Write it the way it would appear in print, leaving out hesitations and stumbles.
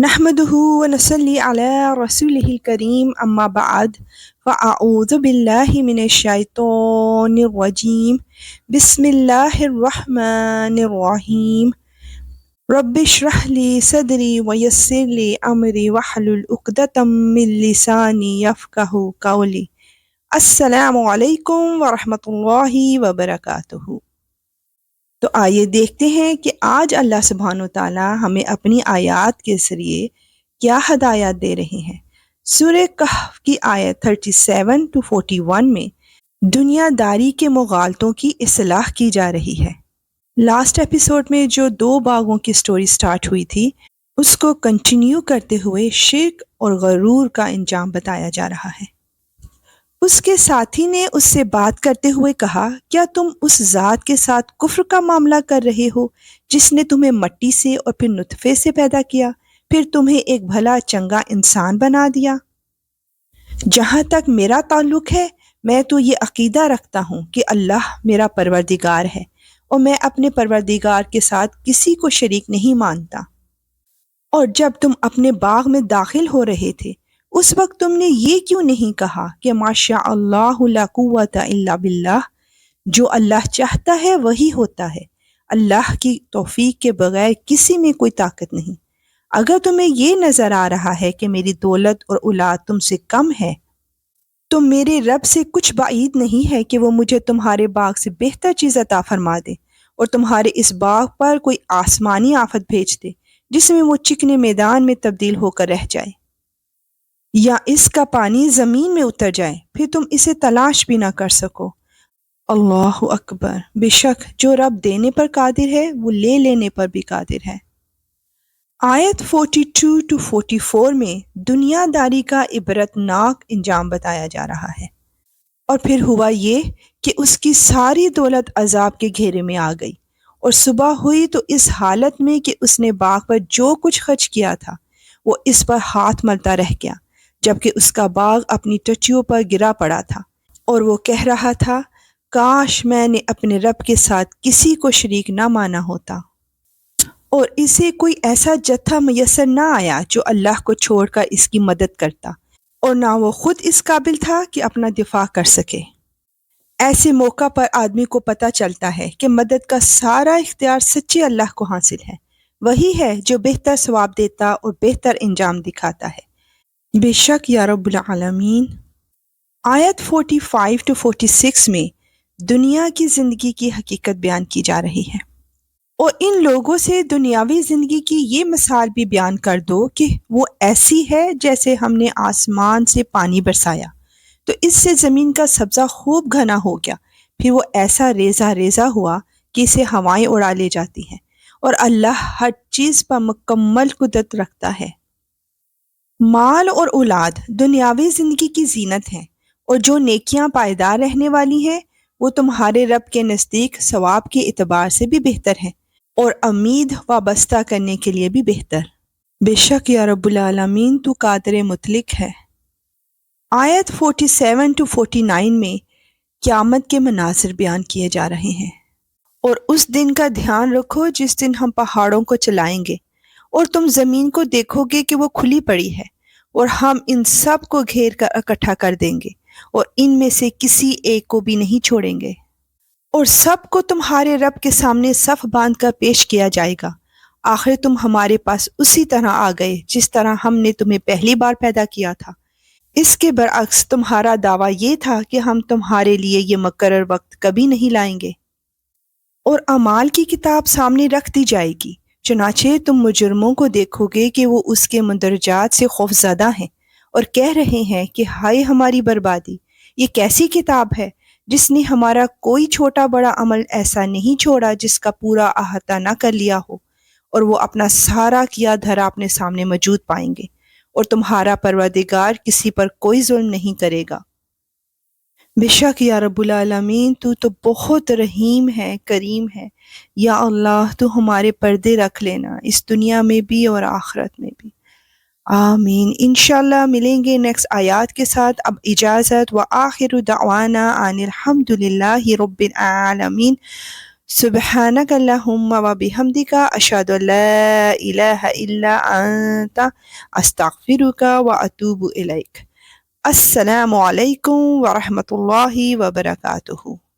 نحمده ونصلي على رسوله الكريم أما بعد فأعوذ بالله من الشيطان الرجيم بسم الله الرحمن الرحيم رب اشرح لي صدري ويسر لي أمري واحلل عقدة من لساني يفقهوا قولي السلام علیکم ورحمۃ اللہ وبرکاتہ۔ تو آئیے دیکھتے ہیں کہ آج اللہ سبحانہ و تعالیٰ ہمیں اپنی آیات کے ذریعے کیا ہدایات دے رہے ہیں۔ سورہ کہف کی آیت 37 to 41 میں دنیا داری کے مغالطوں کی اصلاح کی جا رہی ہے۔ لاسٹ ایپیسوڈ میں جو 2 باغوں کی سٹوری سٹارٹ ہوئی تھی اس کو کنٹینیو کرتے ہوئے شرک اور غرور کا انجام بتایا جا رہا ہے۔ اس کے ساتھی نے اس سے بات کرتے ہوئے کہا، کیا تم اس ذات کے ساتھ کفر کا معاملہ کر رہے ہو جس نے تمہیں مٹی سے اور پھر نطفے سے پیدا کیا، پھر تمہیں ایک بھلا چنگا انسان بنا دیا؟ جہاں تک میرا تعلق ہے میں تو یہ عقیدہ رکھتا ہوں کہ اللہ میرا پروردگار ہے اور میں اپنے پروردگار کے ساتھ کسی کو شریک نہیں مانتا۔ اور جب تم اپنے باغ میں داخل ہو رہے تھے اس وقت تم نے یہ کیوں نہیں کہا کہ ماشاء اللہ لا قوت الا باللہ، جو اللہ چاہتا ہے وہی ہوتا ہے، اللہ کی توفیق کے بغیر کسی میں کوئی طاقت نہیں۔ اگر تمہیں یہ نظر آ رہا ہے کہ میری دولت اور اولاد تم سے کم ہے تو میرے رب سے کچھ بعید نہیں ہے کہ وہ مجھے تمہارے باغ سے بہتر چیز عطا فرما دے اور تمہارے اس باغ پر کوئی آسمانی آفت بھیج دے جس میں وہ چکنے میدان میں تبدیل ہو کر رہ جائے، یا اس کا پانی زمین میں اتر جائے پھر تم اسے تلاش بھی نہ کر سکو۔ اللہ اکبر، بے شک جو رب دینے پر قادر ہے وہ لے لینے پر بھی قادر ہے۔ آیت 42 to 44 میں دنیا داری کا عبرتناک انجام بتایا جا رہا ہے، اور پھر ہوا یہ کہ اس کی ساری دولت عذاب کے گھیرے میں آ گئی، اور صبح ہوئی تو اس حالت میں کہ اس نے باغ پر جو کچھ خرچ کیا تھا وہ اس پر ہاتھ ملتا رہ گیا، جبکہ اس کا باغ اپنی ٹچیوں پر گرا پڑا تھا، اور وہ کہہ رہا تھا کاش میں نے اپنے رب کے ساتھ کسی کو شریک نہ مانا ہوتا۔ اور اسے کوئی ایسا جتھا میسر نہ آیا جو اللہ کو چھوڑ کر اس کی مدد کرتا، اور نہ وہ خود اس قابل تھا کہ اپنا دفاع کر سکے۔ ایسے موقع پر آدمی کو پتہ چلتا ہے کہ مدد کا سارا اختیار سچے اللہ کو حاصل ہے، وہی ہے جو بہتر ثواب دیتا اور بہتر انجام دکھاتا ہے، بے شک یا رب العالمین۔ آیت 45 to 46 میں دنیا کی زندگی کی حقیقت بیان کی جا رہی ہے، اور ان لوگوں سے دنیاوی زندگی کی یہ مثال بھی بیان کر دو کہ وہ ایسی ہے جیسے ہم نے آسمان سے پانی برسایا تو اس سے زمین کا سبزہ خوب گھنا ہو گیا، پھر وہ ایسا ریزہ ریزہ ہوا کہ اسے ہوائیں اڑا لے جاتی ہیں، اور اللہ ہر چیز پر مکمل قدرت رکھتا ہے۔ مال اور اولاد دنیاوی زندگی کی زینت ہیں، اور جو نیکیاں پائیدار رہنے والی ہیں وہ تمہارے رب کے نزدیک ثواب کے اعتبار سے بھی بہتر ہیں اور امید وابستہ کرنے کے لیے بھی بہتر، بے شک یا رب العالمین تو قادر مطلق ہے۔ آیت 47 to 49 میں قیامت کے مناظر بیان کیے جا رہے ہیں، اور اس دن کا دھیان رکھو جس دن ہم پہاڑوں کو چلائیں گے اور تم زمین کو دیکھو گے کہ وہ کھلی پڑی ہے، اور ہم ان سب کو گھیر کر اکٹھا کر دیں گے اور ان میں سے کسی ایک کو بھی نہیں چھوڑیں گے، اور سب کو تمہارے رب کے سامنے صف باندھ کر پیش کیا جائے گا، آخر تم ہمارے پاس اسی طرح آ گئے جس طرح ہم نے تمہیں پہلی بار پیدا کیا تھا۔ اس کے برعکس تمہارا دعویٰ یہ تھا کہ ہم تمہارے لیے یہ مقرر وقت کبھی نہیں لائیں گے، اور اعمال کی کتاب سامنے رکھ دی جائے گی، چنانچہ تم مجرموں کو دیکھو گے کہ وہ اس کے مندرجات سے خوف زدہ ہیں اور کہہ رہے ہیں کہ ہائے ہماری بربادی، یہ کیسی کتاب ہے جس نے ہمارا کوئی چھوٹا بڑا عمل ایسا نہیں چھوڑا جس کا پورا احاطہ نہ کر لیا ہو، اور وہ اپنا سارا کیا دھرا اپنے سامنے موجود پائیں گے، اور تمہارا پروردگار کسی پر کوئی ظلم نہیں کرے گا، بے شک یا رب العالمین تو بہت رحیم ہے، کریم ہے۔ یا اللہ تو ہمارے پردے رکھ لینا اس دنیا میں بھی اور آخرت میں بھی، آمین۔ انشاءاللہ ملیں گے نیکسٹ آیات کے ساتھ، اب اجازت، وآخر دعوانا ان الحمد للہ رب العالمین۔ سبحانك اللهم وبحمدك أشهد أن لا إله إلا أنت أستغفرك وأتوب إليك. السلام علیکم ورحمۃ اللہ وبرکاتہ.